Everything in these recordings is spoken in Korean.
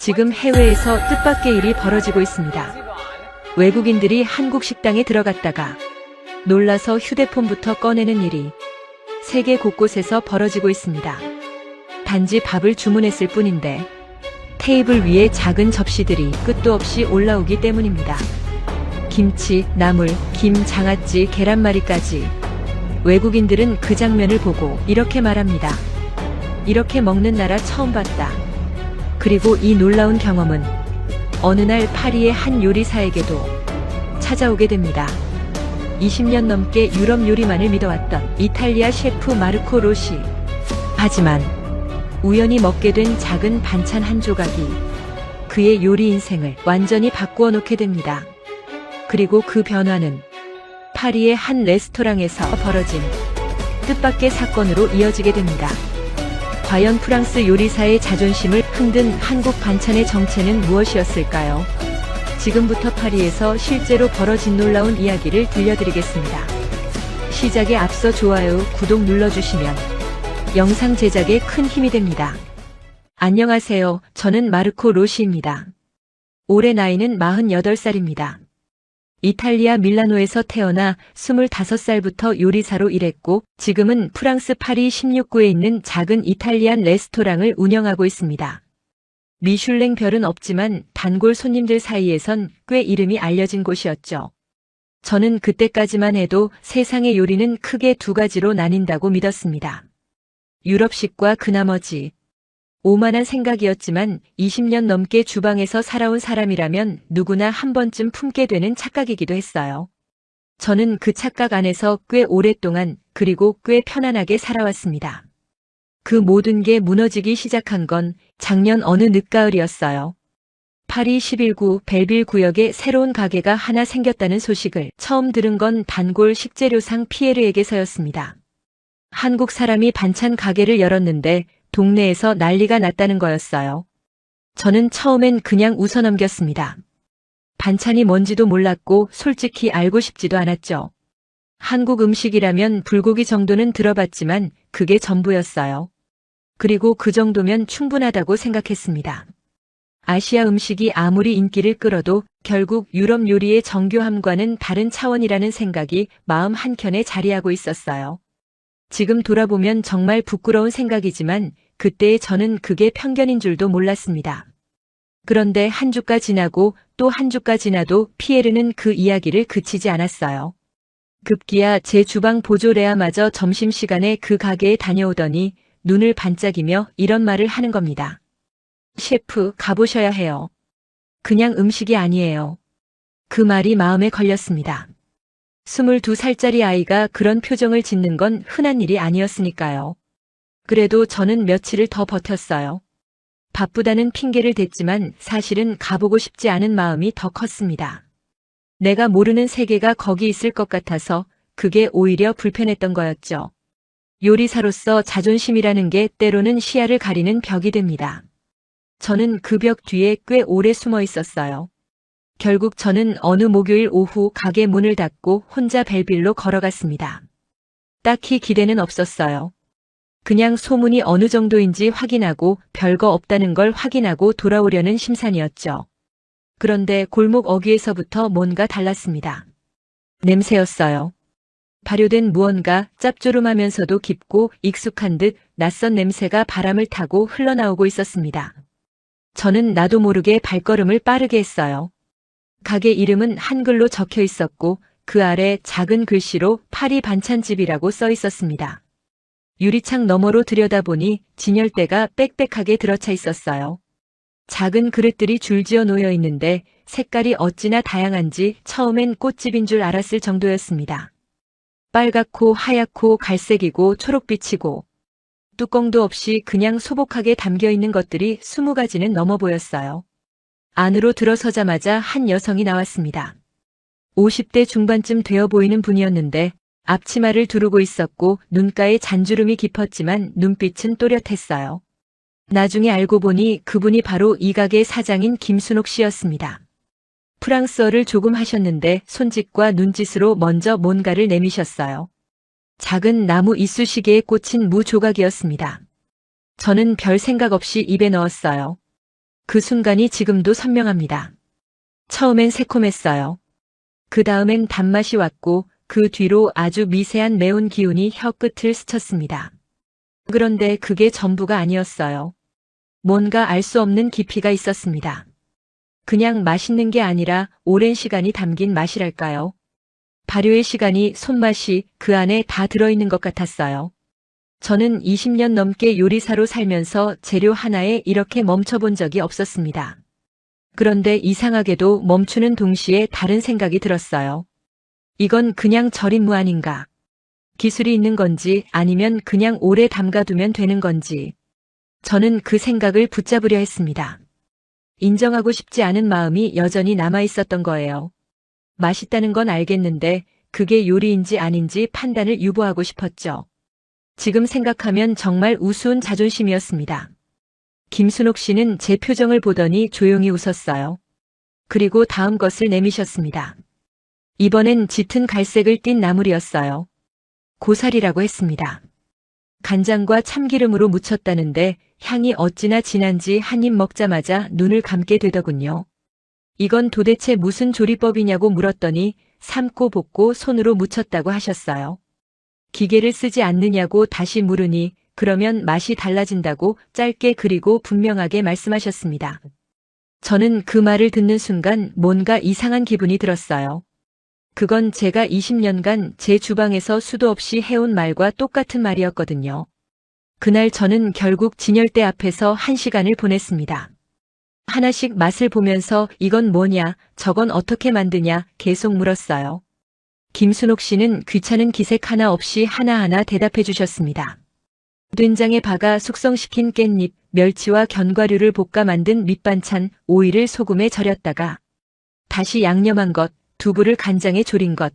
지금 해외에서 뜻밖의 일이 벌어지고 있습니다. 외국인들이 한국 식당에 들어갔다가 놀라서 휴대폰부터 꺼내는 일이 세계 곳곳에서 벌어지고 있습니다. 단지 밥을 주문했을 뿐인데 테이블 위에 작은 접시들이 끝도 없이 올라오기 때문입니다. 김치, 나물, 김, 장아찌, 계란말이까지. 외국인들은 그 장면을 보고 이렇게 말합니다. 이렇게 먹는 나라 처음 봤다. 그리고 이 놀라운 경험은 어느 날 파리의 한 요리사에게도 찾아오게 됩니다. 20년 넘게 유럽 요리만을 믿어왔던 이탈리아 셰프 마르코 로시. 하지만 우연히 먹게 된 작은 반찬 한 조각이 그의 요리 인생을 완전히 바꾸어 놓게 됩니다. 그리고 그 변화는 파리의 한 레스토랑에서 벌어진 뜻밖의 사건으로 이어지게 됩니다. 과연 프랑스 요리사의 자존심을 흔든 한국 반찬의 정체는 무엇이었을까요? 지금부터 파리에서 실제로 벌어진 놀라운 이야기를 들려드리겠습니다. 시작에 앞서 좋아요, 구독 눌러주시면 영상 제작에 큰 힘이 됩니다. 안녕하세요. 저는 마르코 로시입니다. 올해 나이는 48살입니다. 이탈리아 밀라노에서 태어나 25살부터 요리사로 일했고 지금은 프랑스 파리 16구에 있는 작은 이탈리안 레스토랑을 운영하고 있습니다. 미슐랭 별은 없지만 단골 손님들 사이에선 꽤 이름이 알려진 곳이었죠. 저는 그때까지만 해도 세상의 요리는 크게 두 가지로 나뉜다고 믿었습니다. 유럽식과 그 나머지. 오만한 생각이었지만 20년 넘게 주방에서 살아온 사람이라면 누구나 한 번쯤 품게 되는 착각이기도 했어요. 저는 그 착각 안에서 꽤 오랫동안 그리고 꽤 편안하게 살아왔습니다. 그 모든 게 무너지기 시작한 건 작년 어느 늦가을이었어요. 파리 11구 벨빌 구역에 새로운 가게가 하나 생겼다는 소식을 처음 들은 건 단골 식재료상 피에르에게서였습니다. 한국 사람이 반찬 가게를 열었는데 동네에서 난리가 났다는 거였어요. 저는 처음엔 그냥 웃어넘겼습니다. 반찬이 뭔지도 몰랐고 솔직히 알고 싶지도 않았죠. 한국 음식이라면 불고기 정도는 들어봤지만 그게 전부였어요. 그리고 그 정도면 충분하다고 생각했습니다. 아시아 음식이 아무리 인기를 끌어도 결국 유럽 요리의 정교함과는 다른 차원이라는 생각이 마음 한켠에 자리하고 있었어요. 지금 돌아보면 정말 부끄러운 생각이지만 그때의 저는 그게 편견인 줄도 몰랐습니다. 그런데 한 주가 지나고 또 한 주가 지나도 피에르는 그 이야기를 그치지 않았어요. 급기야 제 주방 보조 레아마저 점심시간에 그 가게에 다녀오더니 눈을 반짝이며 이런 말을 하는 겁니다. 셰프, 가보셔야 해요. 그냥 음식이 아니에요. 그 말이 마음에 걸렸습니다. 22살짜리 아이가 그런 표정을 짓는 건 흔한 일이 아니었으니까요. 그래도 저는 며칠을 더 버텼어요. 바쁘다는 핑계를 댔지만 사실은 가보고 싶지 않은 마음이 더 컸습니다. 내가 모르는 세계가 거기 있을 것 같아서 그게 오히려 불편했던 거였죠. 요리사로서 자존심이라는 게 때로는 시야를 가리는 벽이 됩니다. 저는 그 벽 뒤에 꽤 오래 숨어 있었어요. 결국 저는 어느 목요일 오후 가게 문을 닫고 혼자 벨빌로 걸어갔습니다. 딱히 기대는 없었어요. 그냥 소문이 어느 정도인지 확인하고 별거 없다는 걸 확인하고 돌아오려는 심산이었죠. 그런데 골목 어귀에서부터 뭔가 달랐습니다. 냄새였어요. 발효된 무언가 짭조름하면서도 깊고 익숙한 듯 낯선 냄새가 바람을 타고 흘러나오고 있었습니다. 저는 나도 모르게 발걸음을 빠르게 했어요. 가게 이름은 한글로 적혀 있었고 그 아래 작은 글씨로 파리 반찬집이라고 써 있었습니다. 유리창 너머로 들여다보니 진열대가 빽빽하게 들어차 있었어요. 작은 그릇들이 줄지어 놓여 있는데 색깔이 어찌나 다양한지 처음엔 꽃집인 줄 알았을 정도였습니다. 빨갛고 하얗고 갈색이고 초록빛이고 뚜껑도 없이 그냥 소복하게 담겨 있는 것들이 20가지는 넘어 보였어요. 안으로 들어서자마자 한 여성이 나왔습니다. 50대 중반쯤 되어 보이는 분이었는데 앞치마를 두르고 있었고 눈가에 잔주름이 깊었지만 눈빛은 또렷했어요. 나중에 알고 보니 그분이 바로 이 가게 사장인 김순옥 씨였습니다. 프랑스어를 조금 하셨는데 손짓과 눈짓으로 먼저 뭔가를 내미셨어요. 작은 나무 이쑤시개에 꽂힌 무 조각이었습니다. 저는 별 생각 없이 입에 넣었어요. 그 순간이 지금도 선명합니다. 처음엔 새콤했어요. 그 다음엔 단맛이 왔고 그 뒤로 아주 미세한 매운 기운이 혀끝을 스쳤습니다. 그런데 그게 전부가 아니었어요. 뭔가 알 수 없는 깊이가 있었습니다. 그냥 맛있는 게 아니라 오랜 시간이 담긴 맛이랄까요. 발효의 시간이, 손맛이 그 안에 다 들어있는 것 같았어요. 저는 20년 넘게 요리사로 살면서 재료 하나에 이렇게 멈춰본 적이 없었습니다. 그런데 이상하게도 멈추는 동시에 다른 생각이 들었어요. 이건 그냥 절임무 아닌가? 기술이 있는 건지 아니면 그냥 오래 담가두면 되는 건지. 저는 그 생각을 붙잡으려 했습니다. 인정하고 싶지 않은 마음이 여전히 남아있었던 거예요. 맛있다는 건 알겠는데 그게 요리인지 아닌지 판단을 유보하고 싶었죠. 지금 생각하면 정말 우스운 자존심이었습니다. 김순옥 씨는 제 표정을 보더니 조용히 웃었어요. 그리고 다음 것을 내미셨습니다. 이번엔 짙은 갈색을 띤 나물이었어요. 고사리라고 했습니다. 간장과 참기름으로 무쳤다는데 향이 어찌나 진한지 한 입 먹자마자 눈을 감게 되더군요. 이건 도대체 무슨 조리법이냐고 물었더니 삶고 볶고 손으로 무쳤다고 하셨어요. 기계를 쓰지 않느냐고 다시 물으니 그러면 맛이 달라진다고 짧게 그리고 분명하게 말씀하셨습니다. 저는 그 말을 듣는 순간 뭔가 이상한 기분이 들었어요. 그건 제가 20년간 제 주방에서 수도 없이 해온 말과 똑같은 말이었거든요. 그날 저는 결국 진열대 앞에서 1시간을 보냈습니다. 하나씩 맛을 보면서 이건 뭐냐, 저건 어떻게 만드냐 계속 물었어요. 김순옥 씨는 귀찮은 기색 하나 없이 하나하나 대답해 주셨습니다. 된장에 박아 숙성시킨 깻잎, 멸치와 견과류를 볶아 만든 밑반찬, 오이를 소금에 절였다가 다시 양념한 것, 두부를 간장에 졸인 것.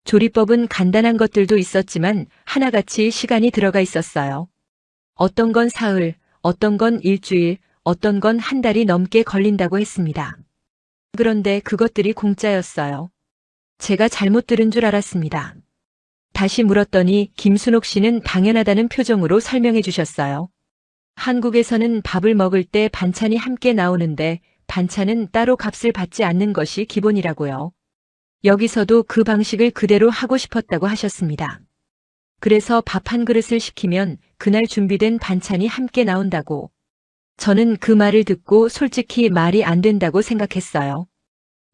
조리법은 간단한 것들도 있었지만 하나같이 시간이 들어가 있었어요. 어떤 건 사흘, 어떤 건 일주일, 어떤 건 한 달이 넘게 걸린다고 했습니다. 그런데 그것들이 공짜였어요. 제가 잘못 들은 줄 알았습니다. 다시 물었더니 김순옥 씨는 당연하다는 표정으로 설명해 주셨어요. 한국에서는 밥을 먹을 때 반찬이 함께 나오는데 반찬은 따로 값을 받지 않는 것이 기본이라고요. 여기서도 그 방식을 그대로 하고 싶었다고 하셨습니다. 그래서 밥 한 그릇을 시키면 그날 준비된 반찬이 함께 나온다고. 저는 그 말을 듣고 솔직히 말이 안 된다고 생각했어요.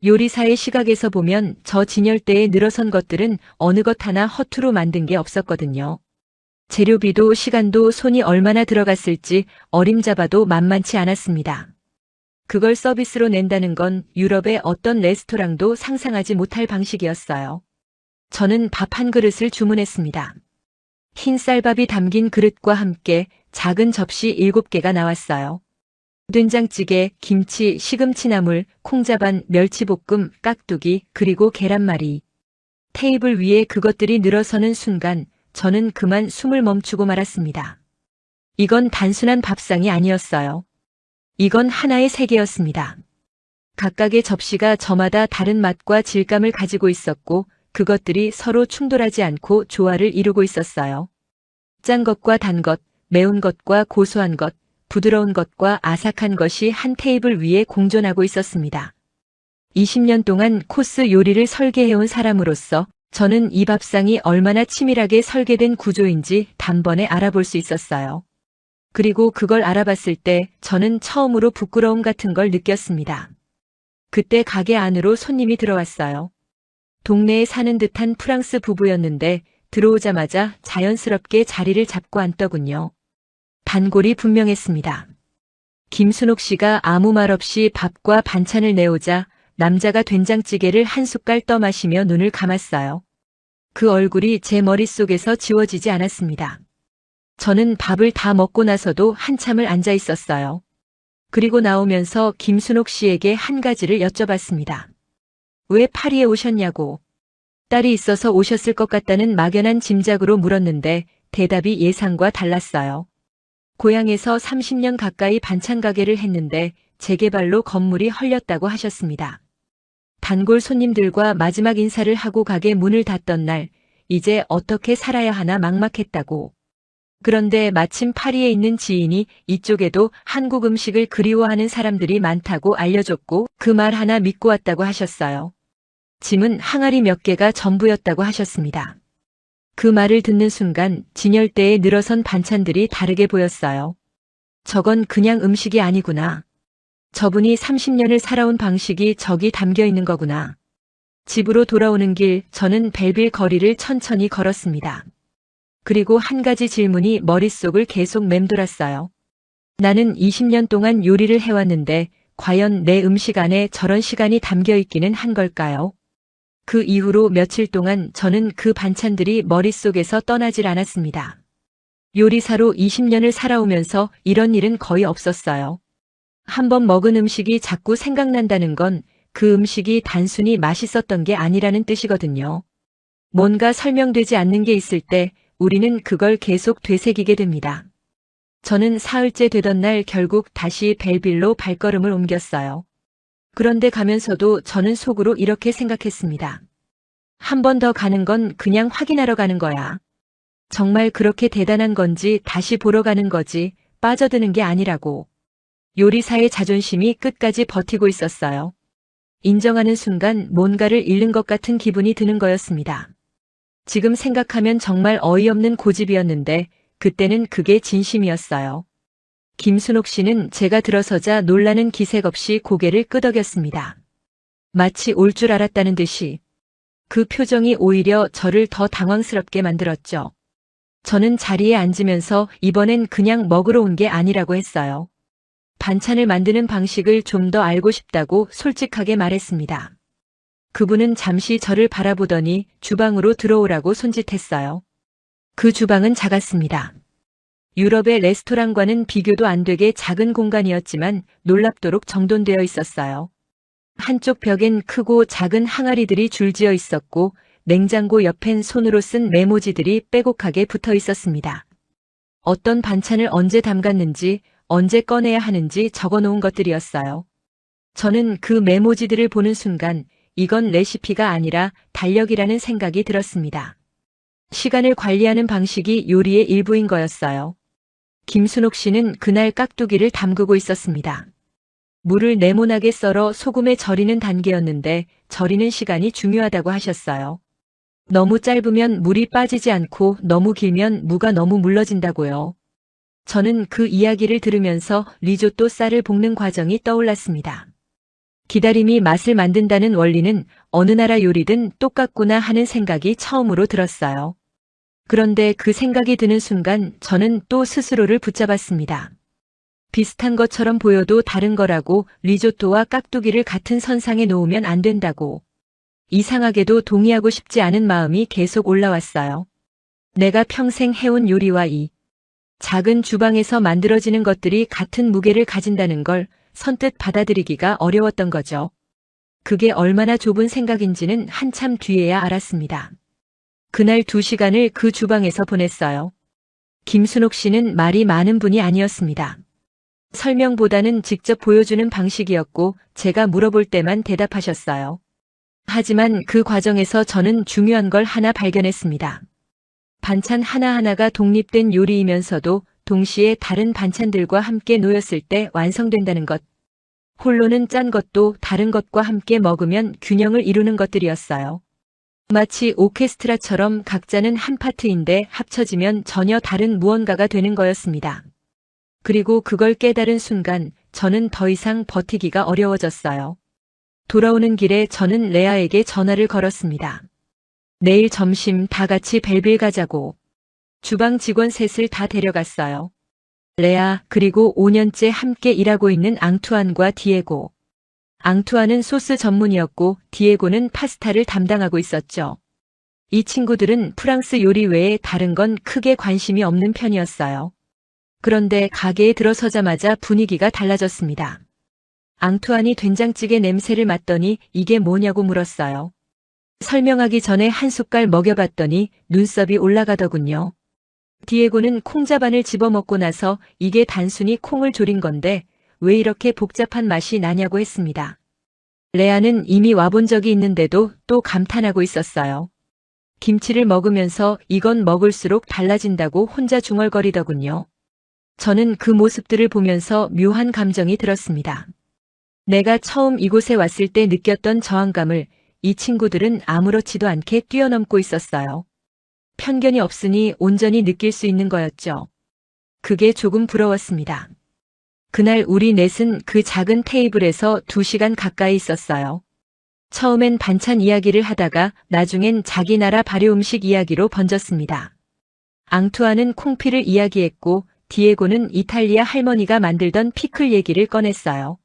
요리사의 시각에서 보면 저 진열대에 늘어선 것들은 어느 것 하나 허투루 만든 게 없었거든요. 재료비도 시간도 손이 얼마나 들어갔을지 어림잡아도 만만치 않았습니다. 그걸 서비스로 낸다는 건 유럽의 어떤 레스토랑도 상상하지 못할 방식이었어요. 저는 밥 한 그릇을 주문했습니다. 흰 쌀밥이 담긴 그릇과 함께 작은 접시 7개가 나왔어요. 된장찌개, 김치, 시금치나물, 콩자반, 멸치볶음, 깍두기, 그리고 계란말이. 테이블 위에 그것들이 늘어서는 순간 저는 그만 숨을 멈추고 말았습니다. 이건 단순한 밥상이 아니었어요. 이건 하나의 세계였습니다. 각각의 접시가 저마다 다른 맛과 질감을 가지고 있었고 그것들이 서로 충돌하지 않고 조화를 이루고 있었어요. 짠 것과 단 것, 매운 것과 고소한 것, 부드러운 것과 아삭한 것이 한 테이블 위에 공존하고 있었습니다. 20년 동안 코스 요리를 설계해온 사람으로서 저는 이 밥상이 얼마나 치밀하게 설계된 구조인지 단번에 알아볼 수 있었어요. 그리고 그걸 알아봤을 때 저는 처음으로 부끄러움 같은 걸 느꼈습니다. 그때 가게 안으로 손님이 들어왔어요. 동네에 사는 듯한 프랑스 부부였는데 들어오자마자 자연스럽게 자리를 잡고 앉더군요. 단골이 분명했습니다. 김순옥 씨가 아무 말 없이 밥과 반찬을 내오자 남자가 된장찌개를 한 숟갈 떠마시며 눈을 감았어요. 그 얼굴이 제 머릿속에서 지워지지 않았습니다. 저는 밥을 다 먹고 나서도 한참을 앉아 있었어요. 그리고 나오면서 김순옥 씨에게 한 가지를 여쭤봤습니다. 왜 파리에 오셨냐고. 딸이 있어서 오셨을 것 같다는 막연한 짐작으로 물었는데 대답이 예상과 달랐어요. 고향에서 30년 가까이 반찬 가게를 했는데 재개발로 건물이 헐렸다고 하셨습니다. 단골 손님들과 마지막 인사를 하고 가게 문을 닫던 날 이제 어떻게 살아야 하나 막막했다고. 그런데 마침 파리에 있는 지인이 이쪽에도 한국 음식을 그리워하는 사람들이 많다고 알려줬고 그 말 하나 믿고 왔다고 하셨어요. 짐은 항아리 몇 개가 전부였다고 하셨습니다. 그 말을 듣는 순간 진열대에 늘어선 반찬들이 다르게 보였어요. 저건 그냥 음식이 아니구나. 저분이 30년을 살아온 방식이 저기 담겨 있는 거구나. 집으로 돌아오는 길 저는 벨빌 거리를 천천히 걸었습니다. 그리고 한 가지 질문이 머릿속을 계속 맴돌았어요. 나는 20년 동안 요리를 해왔는데 과연 내 음식 안에 저런 시간이 담겨 있기는 한 걸까요? 그 이후로 며칠 동안 저는 그 반찬들이 머릿속에서 떠나질 않았습니다. 요리사로 20년을 살아오면서 이런 일은 거의 없었어요. 한번 먹은 음식이 자꾸 생각난다는 건 그 음식이 단순히 맛있었던 게 아니라는 뜻이거든요. 뭔가 설명되지 않는 게 있을 때 우리는 그걸 계속 되새기게 됩니다. 저는 사흘째 되던 날 결국 다시 벨빌로 발걸음을 옮겼어요. 그런데 가면서도 저는 속으로 이렇게 생각했습니다. 한 번 더 가는 건 그냥 확인하러 가는 거야. 정말 그렇게 대단한 건지 다시 보러 가는 거지 빠져드는 게 아니라고. 요리사의 자존심이 끝까지 버티고 있었어요. 인정하는 순간 뭔가를 잃는 것 같은 기분이 드는 거였습니다. 지금 생각하면 정말 어이없는 고집이었는데 그때는 그게 진심이었어요. 김순옥 씨는 제가 들어서자 놀라는 기색 없이 고개를 끄덕였습니다. 마치 올 줄 알았다는 듯이. 그 표정이 오히려 저를 더 당황스럽게 만들었죠. 저는 자리에 앉으면서 이번엔 그냥 먹으러 온 게 아니라고 했어요. 반찬을 만드는 방식을 좀 더 알고 싶다고 솔직하게 말했습니다. 그분은 잠시 저를 바라보더니 주방으로 들어오라고 손짓했어요. 그 주방은 작았습니다. 유럽의 레스토랑과는 비교도 안 되게 작은 공간이었지만 놀랍도록 정돈되어 있었어요. 한쪽 벽엔 크고 작은 항아리들이 줄지어 있었고 냉장고 옆엔 손으로 쓴 메모지들이 빼곡하게 붙어 있었습니다. 어떤 반찬을 언제 담갔는지 언제 꺼내야 하는지 적어놓은 것들이었어요. 저는 그 메모지들을 보는 순간 이건 레시피가 아니라 달력이라는 생각이 들었습니다. 시간을 관리하는 방식이 요리의 일부인 거였어요. 김순옥 씨는 그날 깍두기를 담그고 있었습니다. 물을 네모나게 썰어 소금에 절이는 단계였는데 절이는 시간이 중요하다고 하셨어요. 너무 짧으면 물이 빠지지 않고 너무 길면 무가 너무 물러진다고요. 저는 그 이야기를 들으면서 리조또 쌀을 볶는 과정이 떠올랐습니다. 기다림이 맛을 만든다는 원리는 어느 나라 요리든 똑같구나 하는 생각이 처음으로 들었어요. 그런데 그 생각이 드는 순간 저는 또 스스로를 붙잡았습니다. 비슷한 것처럼 보여도 다른 거라고 리조또와 깍두기를 같은 선상에 놓으면 안 된다고. 이상하게도 동의하고 싶지 않은 마음이 계속 올라왔어요. 내가 평생 해온 요리와 이 작은 주방에서 만들어지는 것들이 같은 무게를 가진다는 걸 선뜻 받아들이기가 어려웠던 거죠. 그게 얼마나 좁은 생각인지는 한참 뒤에야 알았습니다. 그날 2시간을 그 주방에서 보냈어요. 김순옥 씨는 말이 많은 분이 아니었습니다. 설명보다는 직접 보여주는 방식이었고 제가 물어볼 때만 대답하셨어요. 하지만 그 과정에서 저는 중요한 걸 하나 발견했습니다. 반찬 하나하나가 독립된 요리이면서도 동시에 다른 반찬들과 함께 놓였을 때 완성된다는 것. 홀로는 짠 것도 다른 것과 함께 먹으면 균형을 이루는 것들이었어요. 마치 오케스트라처럼 각자는 한 파트인데 합쳐지면 전혀 다른 무언가가 되는 거였습니다. 그리고 그걸 깨달은 순간 저는 더 이상 버티기가 어려워졌어요. 돌아오는 길에 저는 레아에게 전화를 걸었습니다. 내일 점심 다 같이 벨빌 가자고. 주방 직원 셋을 다 데려갔어요. 레아 그리고 5년째 함께 일하고 있는 앙투안과 디에고. 앙투안은 소스 전문이었고 디에고는 파스타를 담당하고 있었죠. 이 친구들은 프랑스 요리 외에 다른 건 크게 관심이 없는 편이었어요. 그런데 가게에 들어서자마자 분위기가 달라졌습니다. 앙투안이 된장찌개 냄새를 맡더니 이게 뭐냐고 물었어요. 설명하기 전에 한 숟갈 먹여봤더니 눈썹이 올라가더군요. 디에고는 콩자반을 집어먹고 나서 이게 단순히 콩을 졸인 건데 왜 이렇게 복잡한 맛이 나냐고 했습니다. 레아는 이미 와본 적이 있는데도 또 감탄하고 있었어요. 김치를 먹으면서 이건 먹을수록 달라진다고 혼자 중얼거리더군요. 저는 그 모습들을 보면서 묘한 감정이 들었습니다. 내가 처음 이곳에 왔을 때 느꼈던 저항감을 이 친구들은 아무렇지도 않게 뛰어넘고 있었어요. 편견이 없으니 온전히 느낄 수 있는 거였죠. 그게 조금 부러웠습니다. 그날 우리 넷은 그 작은 테이블에서 2시간 가까이 있었어요. 처음엔 반찬 이야기를 하다가 나중엔 자기 나라 발효 음식 이야기로 번졌습니다. 앙투아는 콩피를 이야기했고 디에고는 이탈리아 할머니가 만들던 피클 얘기를 꺼냈어요.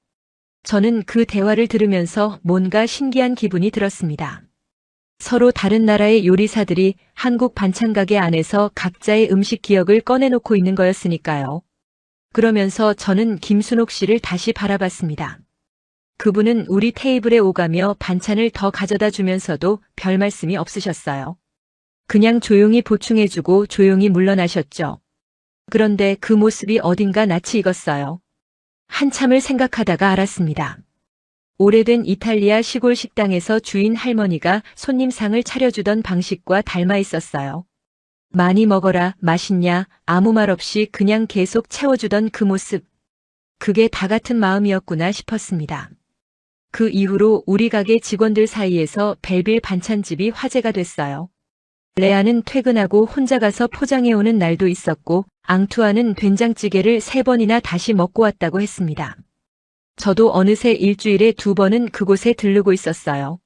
저는 그 대화를 들으면서 뭔가 신기한 기분이 들었습니다. 서로 다른 나라의 요리사들이 한국 반찬 가게 안에서 각자의 음식 기억을 꺼내놓고 있는 거였으니까요. 그러면서 저는 김순옥 씨를 다시 바라봤습니다. 그분은 우리 테이블에 오가며 반찬을 더 가져다 주면서도 별 말씀이 없으셨어요. 그냥 조용히 보충해주고 조용히 물러나셨죠. 그런데 그 모습이 어딘가 낯이 익었어요. 한참을 생각하다가 알았습니다. 오래된 이탈리아 시골 식당에서 주인 할머니가 손님상을 차려주던 방식과 닮아 있었어요. 많이 먹어라, 맛있냐, 아무 말 없이 그냥 계속 채워주던 그 모습. 그게 다 같은 마음이었구나 싶었습니다. 그 이후로 우리 가게 직원들 사이에서 벨빌 반찬집이 화제가 됐어요. 레아는 퇴근하고 혼자 가서 포장해오는 날도 있었고 앙투아는 된장찌개를 3번이나 다시 먹고 왔다고 했습니다. 저도 어느새 일주일에 2번은 그곳에 들르고 있었어요.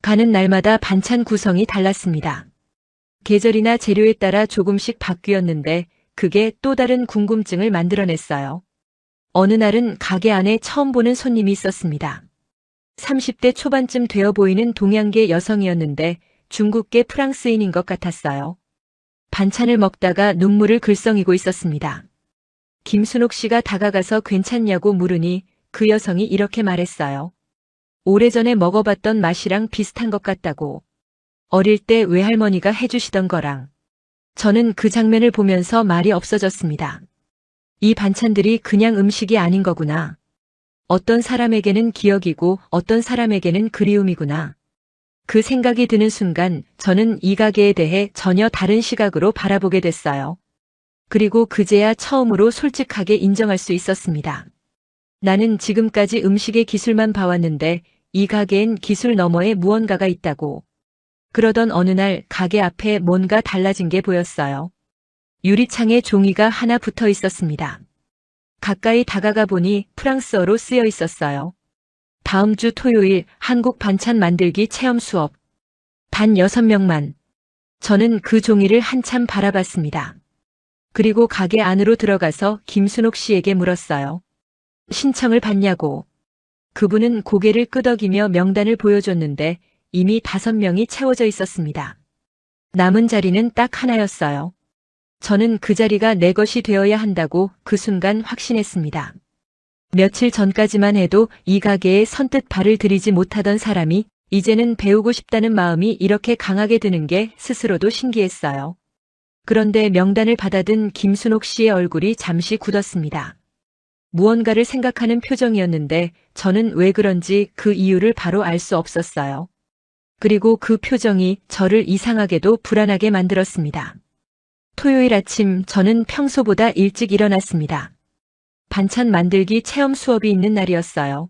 가는 날마다 반찬 구성이 달랐습니다. 계절이나 재료에 따라 조금씩 바뀌었는데 그게 또 다른 궁금증을 만들어냈어요. 어느 날은 가게 안에 처음 보는 손님이 있었습니다. 30대 초반쯤 되어 보이는 동양계 여성이었는데 중국계 프랑스인인 것 같았어요. 반찬을 먹다가 눈물을 글썽이고 있었습니다. 김순옥 씨가 다가가서 괜찮냐고 물으니 그 여성이 이렇게 말했어요. 오래전에 먹어봤던 맛이랑 비슷한 것 같다고. 어릴 때 외할머니가 해주시던 거랑. 저는 그 장면을 보면서 말이 없어졌습니다. 이 반찬들이 그냥 음식이 아닌 거구나. 어떤 사람에게는 기억이고 어떤 사람에게는 그리움이구나. 그 생각이 드는 순간 저는 이 가게에 대해 전혀 다른 시각으로 바라보게 됐어요. 그리고 그제야 처음으로 솔직하게 인정할 수 있었습니다. 나는 지금까지 음식의 기술만 봐왔는데 이 가게엔 기술 너머에 무언가가 있다고. 그러던 어느 날 가게 앞에 뭔가 달라진 게 보였어요. 유리창에 종이가 하나 붙어 있었습니다. 가까이 다가가 보니 프랑스어로 쓰여 있었어요. 다음 주 토요일 한국 반찬 만들기 체험 수업. 단 6명만. 저는 그 종이를 한참 바라봤습니다. 그리고 가게 안으로 들어가서 김순옥 씨에게 물었어요. 신청을 받냐고. 그분은 고개를 끄덕이며 명단을 보여줬는데 이미 5명이 채워져 있었습니다. 남은 자리는 딱 하나였어요. 저는 그 자리가 내 것이 되어야 한다고 그 순간 확신했습니다. 며칠 전까지만 해도 이 가게에 선뜻 발을 들이지 못하던 사람이 이제는 배우고 싶다는 마음이 이렇게 강하게 드는 게 스스로도 신기했어요. 그런데 명단을 받아든 김순옥 씨의 얼굴이 잠시 굳었습니다. 무언가를 생각하는 표정이었는데 저는 왜 그런지 그 이유를 바로 알 수 없었어요. 그리고 그 표정이 저를 이상하게도 불안하게 만들었습니다. 토요일 아침 저는 평소보다 일찍 일어났습니다. 반찬 만들기 체험 수업이 있는 날이었어요.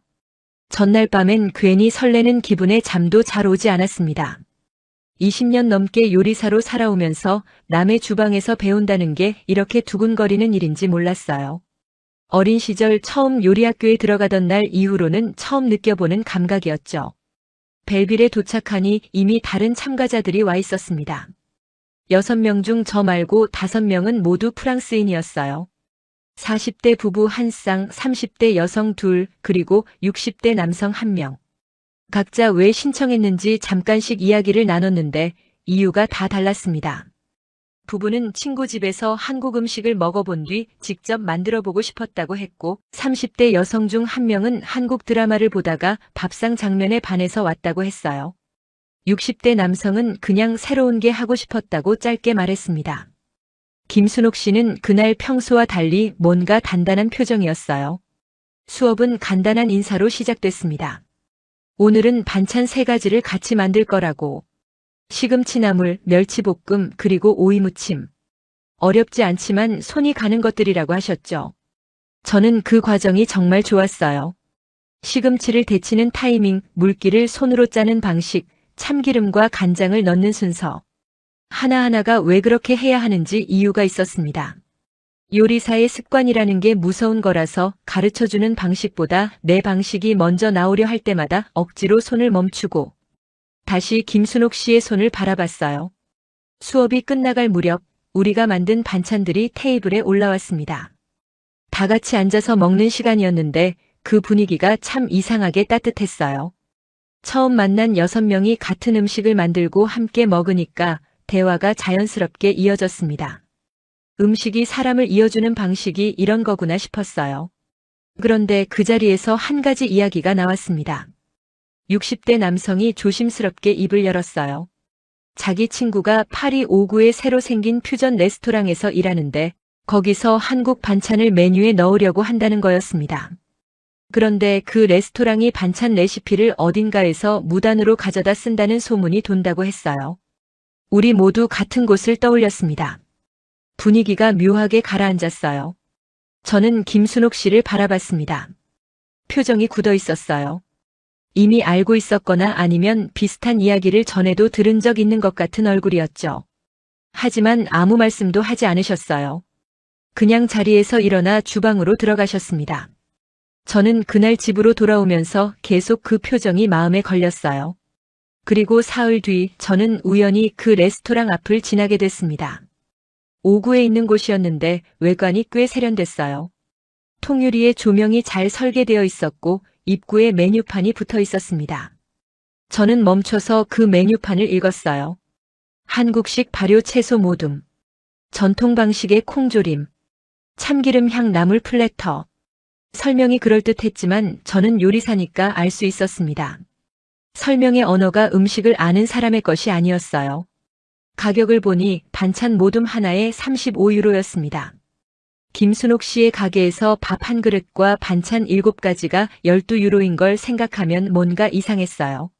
전날 밤엔 괜히 설레는 기분에 잠도 잘 오지 않았습니다. 20년 넘게 요리사로 살아오면서 남의 주방에서 배운다는 게 이렇게 두근거리는 일인지 몰랐어요. 어린 시절 처음 요리학교에 들어가던 날 이후로는 처음 느껴보는 감각이었죠. 벨빌에 도착하니 이미 다른 참가자들이 와 있었습니다. 6명 중 저 말고 5명은 모두 프랑스인이었어요. 40대 부부 1쌍, 30대 여성 2, 그리고 60대 남성 1명. 각자 왜 신청했는지 잠깐씩 이야기를 나눴는데 이유가 다 달랐습니다. 부부는 친구 집에서 한국 음식을 먹어본 뒤 직접 만들어보고 싶었다고 했고 30대 여성 중 1명은 한국 드라마를 보다가 밥상 장면에 반해서 왔다고 했어요. 60대 남성은 그냥 새로운 게 하고 싶었다고 짧게 말했습니다. 김순옥 씨는 그날 평소와 달리 뭔가 단단한 표정이었어요. 수업은 간단한 인사로 시작됐습니다. 오늘은 반찬 3가지를 같이 만들 거라고. 시금치나물, 멸치볶음, 그리고 오이무침. 어렵지 않지만 손이 가는 것들이라고 하셨죠. 저는 그 과정이 정말 좋았어요. 시금치를 데치는 타이밍, 물기를 손으로 짜는 방식, 참기름과 간장을 넣는 순서. 하나하나가 왜 그렇게 해야 하는지 이유가 있었습니다. 요리사의 습관이라는 게 무서운 거라서 가르쳐주는 방식보다 내 방식이 먼저 나오려 할 때마다 억지로 손을 멈추고 다시 김순옥 씨의 손을 바라봤어요. 수업이 끝나갈 무렵 우리가 만든 반찬들이 테이블에 올라왔습니다. 다 같이 앉아서 먹는 시간이었는데 그 분위기가 참 이상하게 따뜻했어요. 처음 만난 6명이 같은 음식을 만들고 함께 먹으니까 대화가 자연스럽게 이어졌습니다. 음식이 사람을 이어주는 방식이 이런 거구나 싶었어요. 그런데 그 자리에서 한 가지 이야기가 나왔습니다. 60대 남성이 조심스럽게 입을 열었어요. 자기 친구가 파리 5구에 새로 생긴 퓨전 레스토랑에서 일하는데 거기서 한국 반찬을 메뉴에 넣으려고 한다는 거였습니다. 그런데 그 레스토랑이 반찬 레시피를 어딘가에서 무단으로 가져다 쓴다는 소문이 돈다고 했어요. 우리 모두 같은 곳을 떠올렸습니다. 분위기가 묘하게 가라앉았어요. 저는 김순옥 씨를 바라봤습니다. 표정이 굳어 있었어요. 이미 알고 있었거나 아니면 비슷한 이야기를 전에도 들은 적 있는 것 같은 얼굴이었죠. 하지만 아무 말씀도 하지 않으셨어요. 그냥 자리에서 일어나 주방으로 들어가셨습니다. 저는 그날 집으로 돌아오면서 계속 그 표정이 마음에 걸렸어요. 그리고 사흘 뒤 저는 우연히 그 레스토랑 앞을 지나게 됐습니다. 5구에 있는 곳이었는데 외관이 꽤 세련됐어요. 통유리에 조명이 잘 설계되어 있었고 입구에 메뉴판이 붙어 있었습니다. 저는 멈춰서 그 메뉴판을 읽었어요. 한국식 발효 채소 모둠, 전통 방식의 콩조림, 참기름 향 나물 플래터. 설명이 그럴듯했지만 저는 요리사니까 알 수 있었습니다. 설명의 언어가 음식을 아는 사람의 것이 아니었어요. 가격을 보니 반찬 모둠 하나에 35유로였습니다. 김순옥 씨의 가게에서 밥 한 그릇과 반찬 7가지가 12유로인 걸 생각하면 뭔가 이상했어요.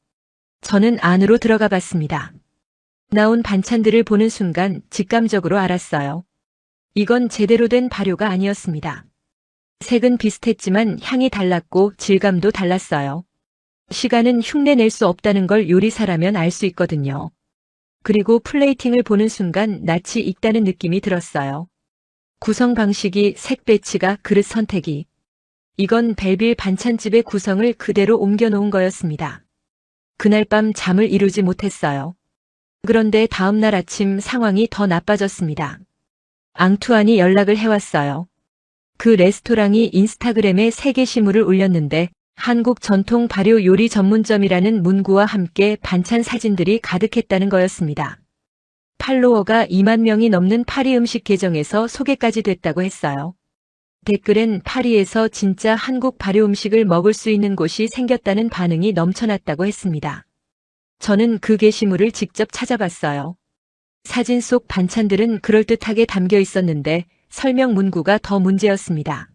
저는 안으로 들어가 봤습니다. 나온 반찬들을 보는 순간 직감적으로 알았어요. 이건 제대로 된 발효가 아니었습니다. 색은 비슷했지만 향이 달랐고 질감도 달랐어요. 시간은 흉내낼 수 없다는 걸 요리사라면 알 수 있거든요. 그리고 플레이팅을 보는 순간 낯이 익다는 느낌이 들었어요. 구성 방식이, 색 배치가, 그릇 선택이. 이건 벨빌 반찬집의 구성을 그대로 옮겨놓은 거였습니다. 그날 밤 잠을 이루지 못했어요. 그런데 다음 날 아침 상황이 더 나빠졌습니다. 앙투안이 연락을 해왔어요. 그 레스토랑이 인스타그램에 새 게시물을 올렸는데 한국 전통 발효 요리 전문점이라는 문구와 함께 반찬 사진들이 가득했다는 거였습니다. 팔로워가 2만 명이 넘는 파리 음식 계정에서 소개까지 됐다고 했어요. 댓글엔 파리에서 진짜 한국 발효 음식을 먹을 수 있는 곳이 생겼다는 반응이 넘쳐났다고 했습니다. 저는 그 게시물을 직접 찾아봤어요. 사진 속 반찬들은 그럴듯하게 담겨 있었는데 설명 문구가 더 문제였습니다.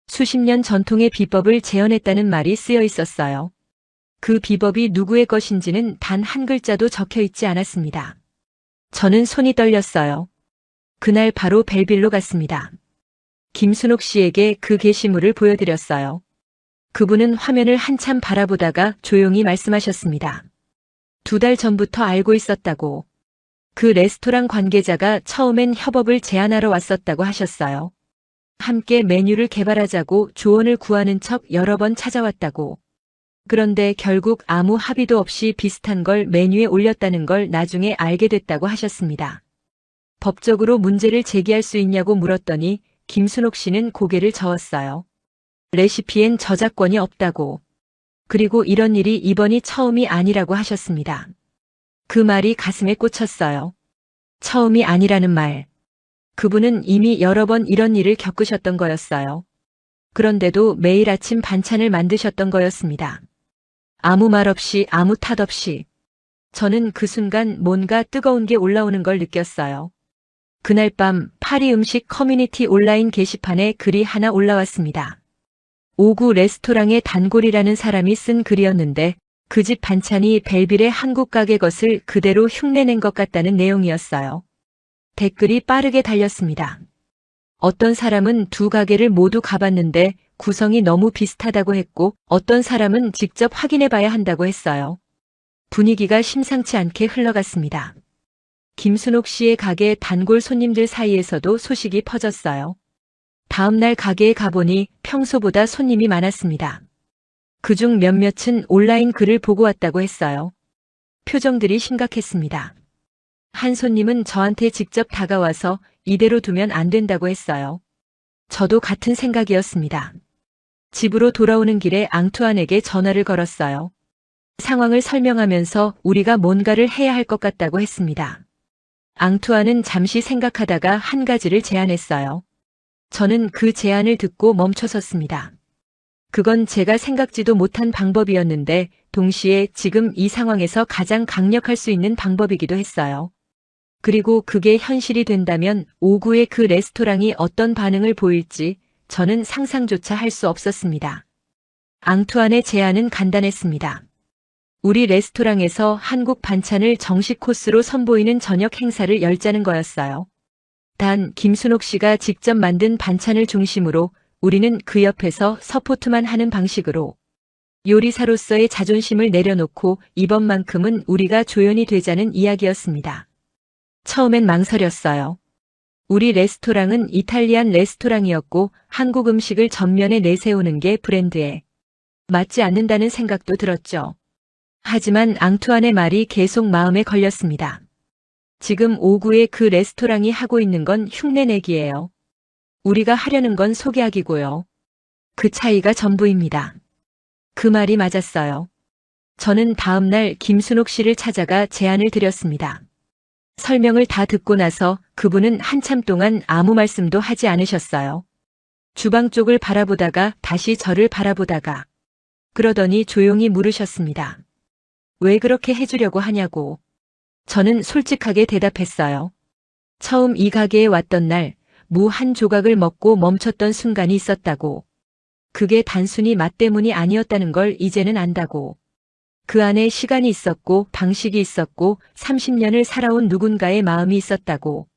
수십 년 전통의 비법을 재현했다는 말이 쓰여 있었어요. 그 비법이 누구의 것인지는 단 한 글자도 적혀 있지 않았습니다. 저는 손이 떨렸어요. 그날 바로 벨빌로 갔습니다. 김순옥 씨에게 그 게시물을 보여드렸어요. 그분은 화면을 한참 바라보다가 조용히 말씀하셨습니다. 2달 전부터 알고 있었다고. 그 레스토랑 관계자가 처음엔 협업을 제안하러 왔었다고 하셨어요. 함께 메뉴를 개발하자고 조언을 구하는 척 여러 번 찾아왔다고. 그런데 결국 아무 합의도 없이 비슷한 걸 메뉴에 올렸다는 걸 나중에 알게 됐다고 하셨습니다. 법적으로 문제를 제기할 수 있냐고 물었더니 김순옥 씨는 고개를 저었어요. 레시피엔 저작권이 없다고. 그리고 이런 일이 이번이 처음이 아니라고 하셨습니다. 그 말이 가슴에 꽂혔어요. 처음이 아니라는 말. 그분은 이미 여러 번 이런 일을 겪으셨던 거였어요. 그런데도 매일 아침 반찬을 만드셨던 거였습니다. 아무 말 없이, 아무 탓 없이. 저는 그 순간 뭔가 뜨거운 게 올라오는 걸 느꼈어요. 그날 밤 파리 음식 커뮤니티 온라인 게시판에 글이 하나 올라왔습니다. 5구 레스토랑의 단골이라는 사람이 쓴 글이었는데 그 집 반찬이 벨빌의 한국 가게 것을 그대로 흉내낸 것 같다는 내용이었어요. 댓글이 빠르게 달렸습니다. 어떤 사람은 두 가게를 모두 가봤는데 구성이 너무 비슷하다고 했고, 어떤 사람은 직접 확인해 봐야 한다고 했어요. 분위기가 심상치 않게 흘러갔습니다. 김순옥 씨의 가게 단골 손님들 사이에서도 소식이 퍼졌어요. 다음 날 가게에 가보니 평소보다 손님이 많았습니다. 그중 몇몇은 온라인 글을 보고 왔다고 했어요. 표정들이 심각했습니다. 한 손님은 저한테 직접 다가와서 이대로 두면 안 된다고 했어요. 저도 같은 생각이었습니다. 집으로 돌아오는 길에 앙투안에게 전화를 걸었어요. 상황을 설명하면서 우리가 뭔가를 해야 할 것 같다고 했습니다. 앙투안은 잠시 생각하다가 한 가지를 제안했어요. 저는 그 제안을 듣고 멈춰섰습니다. 그건 제가 생각지도 못한 방법이었는데 동시에 지금 이 상황에서 가장 강력할 수 있는 방법이기도 했어요. 그리고 그게 현실이 된다면 오구의 그 레스토랑이 어떤 반응을 보일지 저는 상상조차 할 수 없었습니다. 앙투안의 제안은 간단했습니다. 우리 레스토랑에서 한국 반찬을 정식 코스로 선보이는 저녁 행사를 열자는 거였어요. 단 김순옥 씨가 직접 만든 반찬을 중심으로 우리는 그 옆에서 서포트만 하는 방식으로 요리사로서의 자존심을 내려놓고 이번만큼은 우리가 조연이 되자는 이야기였습니다. 처음엔 망설였어요. 우리 레스토랑은 이탈리안 레스토랑이었고 한국 음식을 전면에 내세우는 게 브랜드에 맞지 않는다는 생각도 들었죠. 하지만 앙투안의 말이 계속 마음에 걸렸습니다. 지금 오구의 그 레스토랑이 하고 있는 건 흉내내기예요. 우리가 하려는 건 소개하기고요. 그 차이가 전부입니다. 그 말이 맞았어요. 저는 다음 날 김순옥 씨를 찾아가 제안을 드렸습니다. 설명을 다 듣고 나서 그분은 한참 동안 아무 말씀도 하지 않으셨어요. 주방 쪽을 바라보다가 다시 저를 바라보다가 그러더니 조용히 물으셨습니다. 왜 그렇게 해주려고 하냐고. 저는 솔직하게 대답했어요. 처음 이 가게에 왔던 날 무 한 조각을 먹고 멈췄던 순간이 있었다고. 그게 단순히 맛 때문이 아니었다는 걸 이제는 안다고. 그 안에 시간이 있었고 방식이 있었고 30년을 살아온 누군가의 마음이 있었다고.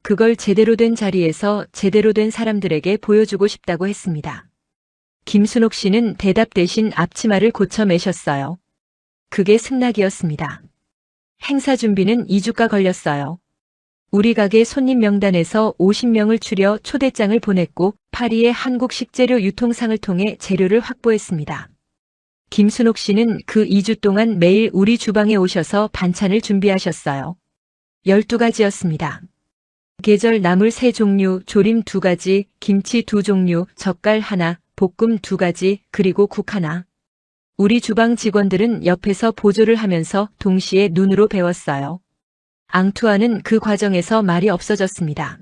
그걸 제대로 된 자리에서 제대로 된 사람들에게 보여주고 싶다고 했습니다. 김순옥 씨는 대답 대신 앞치마를 고쳐 매셨어요. 그게 승낙이었습니다. 행사 준비는 2주가 걸렸어요. 우리 가게 손님 명단에서 50명을 추려 초대장을 보냈고 파리의 한국 식재료 유통상을 통해 재료를 확보했습니다. 김순옥 씨는 그 2주 동안 매일 우리 주방에 오셔서 반찬을 준비하셨어요. 12가지였습니다. 계절 나물 3종류, 조림 2가지, 김치 2종류, 젓갈 하나, 볶음 2가지, 그리고 국 하나. 우리 주방 직원들은 옆에서 보조를 하면서 동시에 눈으로 배웠어요. 앙투안은 그 과정에서 말이 없어졌습니다.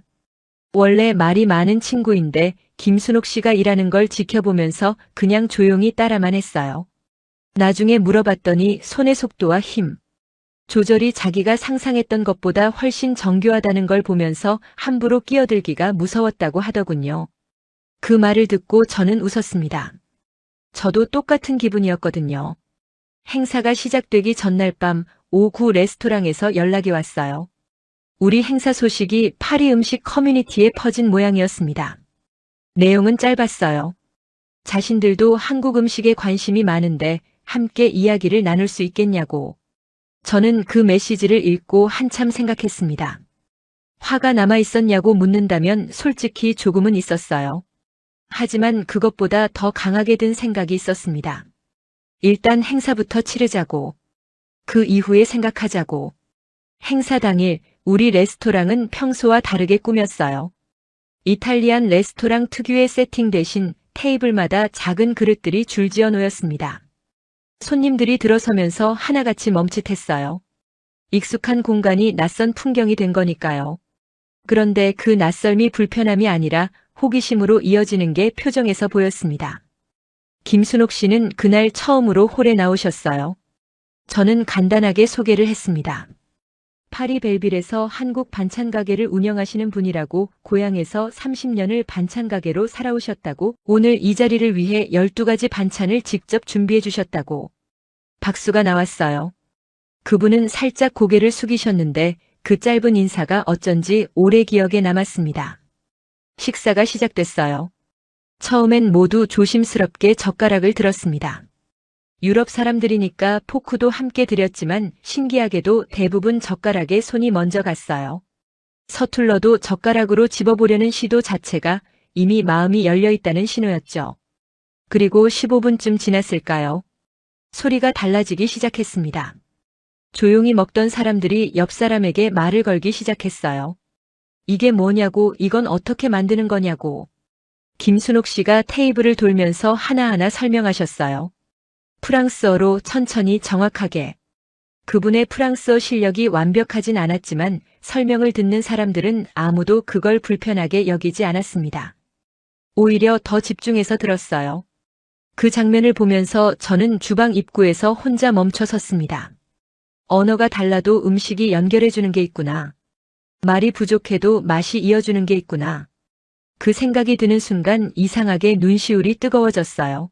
원래 말이 많은 친구인데 김순옥 씨가 일하는 걸 지켜보면서 그냥 조용히 따라만 했어요. 나중에 물어봤더니 손의 속도와 힘 조절이 자기가 상상했던 것보다 훨씬 정교하다는 걸 보면서 함부로 끼어들기가 무서웠다고 하더군요. 그 말을 듣고 저는 웃었습니다. 저도 똑같은 기분이었거든요. 행사가 시작되기 전날 밤 오구 레스토랑에서 연락이 왔어요. 우리 행사 소식이 파리 음식 커뮤니티에 퍼진 모양이었습니다. 내용은 짧았어요. 자신들도 한국 음식에 관심이 많은데 함께 이야기를 나눌 수 있겠냐고. 저는 그 메시지를 읽고 한참 생각했습니다. 화가 남아 있었냐고 묻는다면 솔직히 조금은 있었어요. 하지만 그것보다 더 강하게 든 생각이 있었습니다. 일단 행사부터 치르자고. 그 이후에 생각하자고. 행사 당일 우리 레스토랑은 평소와 다르게 꾸몄어요. 이탈리안 레스토랑 특유의 세팅 대신 테이블마다 작은 그릇들이 줄지어 놓였습니다. 손님들이 들어서면서 하나같이 멈칫했어요. 익숙한 공간이 낯선 풍경이 된 거니까요. 그런데 그 낯설미 불편함이 아니라 호기심으로 이어지는 게 표정에서 보였습니다. 김순옥 씨는 그날 처음으로 홀에 나오셨어요. 저는 간단하게 소개를 했습니다. 파리 벨빌에서 한국 반찬 가게를 운영하시는 분이라고, 고향에서 30년을 반찬 가게로 살아오셨다고, 오늘 이 자리를 위해 12가지 반찬을 직접 준비해 주셨다고. 박수가 나왔어요. 그분은 살짝 고개를 숙이셨는데 그 짧은 인사가 어쩐지 오래 기억에 남았습니다. 식사가 시작됐어요. 처음엔 모두 조심스럽게 젓가락을 들었습니다. 유럽 사람들이니까 포크도 함께 들였지만 신기하게도 대부분 젓가락에 손이 먼저 갔어요. 서툴러도 젓가락으로 집어보려는 시도 자체가 이미 마음이 열려있다는 신호였죠. 그리고 15분쯤 지났을까요? 소리가 달라지기 시작했습니다. 조용히 먹던 사람들이 옆 사람에게 말을 걸기 시작했어요. 이게 뭐냐고, 이건 어떻게 만드는 거냐고. 김순옥 씨가 테이블을 돌면서 하나하나 설명하셨어요. 프랑스어로 천천히 정확하게. 그분의 프랑스어 실력이 완벽하진 않았지만 설명을 듣는 사람들은 아무도 그걸 불편하게 여기지 않았습니다. 오히려 더 집중해서 들었어요. 그 장면을 보면서 저는 주방 입구에서 혼자 멈춰 섰습니다. 언어가 달라도 음식이 연결해주는 게 있구나. 말이 부족해도 맛이 이어주는 게 있구나. 그 생각이 드는 순간 이상하게 눈시울이 뜨거워졌어요.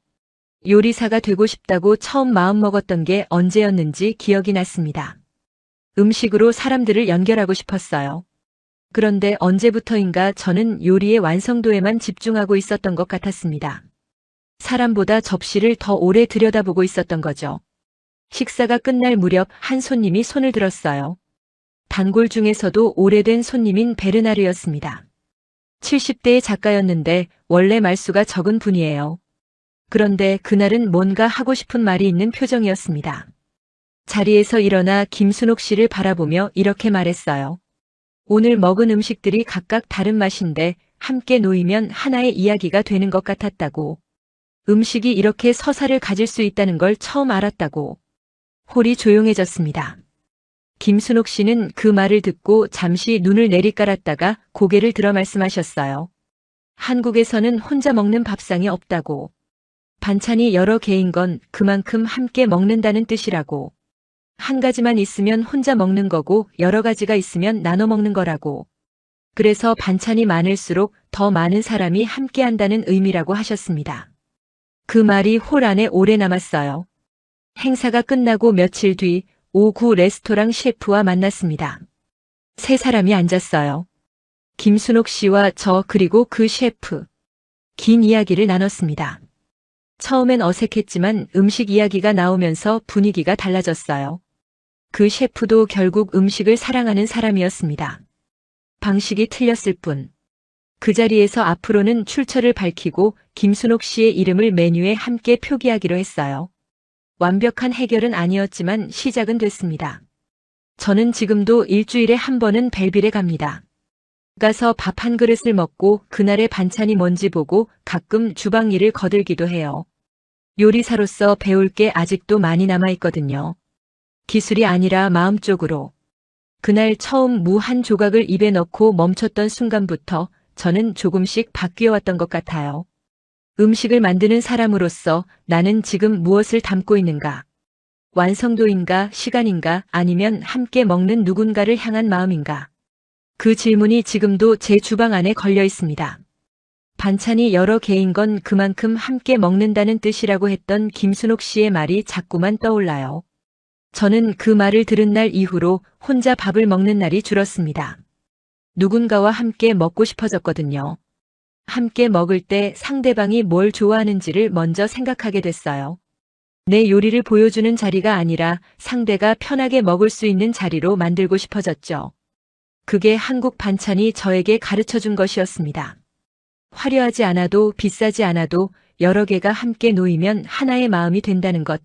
요리사가 되고 싶다고 처음 마음먹었던 게 언제였는지 기억이 났습니다. 음식으로 사람들을 연결하고 싶었어요. 그런데 언제부터인가 저는 요리의 완성도에만 집중하고 있었던 것 같았습니다. 사람보다 접시를 더 오래 들여다보고 있었던 거죠. 식사가 끝날 무렵 한 손님이 손을 들었어요. 단골 중에서도 오래된 손님인 베르나르였습니다. 70대의 작가였는데 원래 말수가 적은 분이에요. 그런데 그날은 뭔가 하고 싶은 말이 있는 표정이었습니다. 자리에서 일어나 김순옥 씨를 바라보며 이렇게 말했어요. 오늘 먹은 음식들이 각각 다른 맛인데 함께 놓이면 하나의 이야기가 되는 것 같았다고. 음식이 이렇게 서사를 가질 수 있다는 걸 처음 알았다고. 홀이 조용해졌습니다. 김순옥 씨는 그 말을 듣고 잠시 눈을 내리깔았다가 고개를 들어 말씀하셨어요. 한국에서는 혼자 먹는 밥상이 없다고. 반찬이 여러 개인 건 그만큼 함께 먹는다는 뜻이라고. 한 가지만 있으면 혼자 먹는 거고 여러 가지가 있으면 나눠 먹는 거라고. 그래서 반찬이 많을수록 더 많은 사람이 함께 한다는 의미라고 하셨습니다. 그 말이 홀 안에 오래 남았어요. 행사가 끝나고 며칠 뒤 오구 레스토랑 셰프와 만났습니다. 세 사람이 앉았어요. 김순옥 씨와 저 그리고 그 셰프. 긴 이야기를 나눴습니다. 처음엔 어색했지만 음식 이야기가 나오면서 분위기가 달라졌어요. 그 셰프도 결국 음식을 사랑하는 사람이었습니다. 방식이 틀렸을 뿐. 그 자리에서 앞으로는 출처를 밝히고 김순옥 씨의 이름을 메뉴에 함께 표기하기로 했어요. 완벽한 해결은 아니었지만 시작은 됐습니다. 저는 지금도 일주일에 한 번은 벨빌에 갑니다. 가서 밥 한 그릇을 먹고 그날의 반찬이 뭔지 보고 가끔 주방 일을 거들기도 해요. 요리사로서 배울 게 아직도 많이 남아있거든요. 기술이 아니라 마음쪽으로. 그날 처음 무 한 조각을 입에 넣고 멈췄던 순간부터 저는 조금씩 바뀌어왔던 것 같아요. 음식을 만드는 사람으로서 나는 지금 무엇을 담고 있는가? 완성도인가, 시간인가, 아니면 함께 먹는 누군가를 향한 마음인가? 그 질문이 지금도 제 주방 안에 걸려 있습니다. 반찬이 여러 개인 건 그만큼 함께 먹는다는 뜻이라고 했던 김순옥 씨의 말이 자꾸만 떠올라요. 저는 그 말을 들은 날 이후로 혼자 밥을 먹는 날이 줄었습니다. 누군가와 함께 먹고 싶어졌거든요. 함께 먹을 때 상대방이 뭘 좋아하는지를 먼저 생각하게 됐어요. 내 요리를 보여주는 자리가 아니라 상대가 편하게 먹을 수 있는 자리로 만들고 싶어졌죠. 그게 한국 반찬이 저에게 가르쳐준 것이었습니다. 화려하지 않아도 비싸지 않아도 여러 개가 함께 놓이면 하나의 마음이 된다는 것.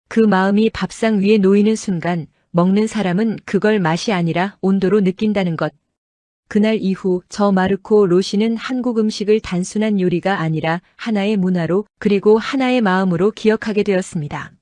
그 마음이 밥상 위에 놓이는 순간 먹는 사람은 그걸 맛이 아니라 온도로 느낀다는 것. 그날 이후 저 마르코 로시는 한국 음식을 단순한 요리가 아니라 하나의 문화로 그리고 하나의 마음으로 기억하게 되었습니다.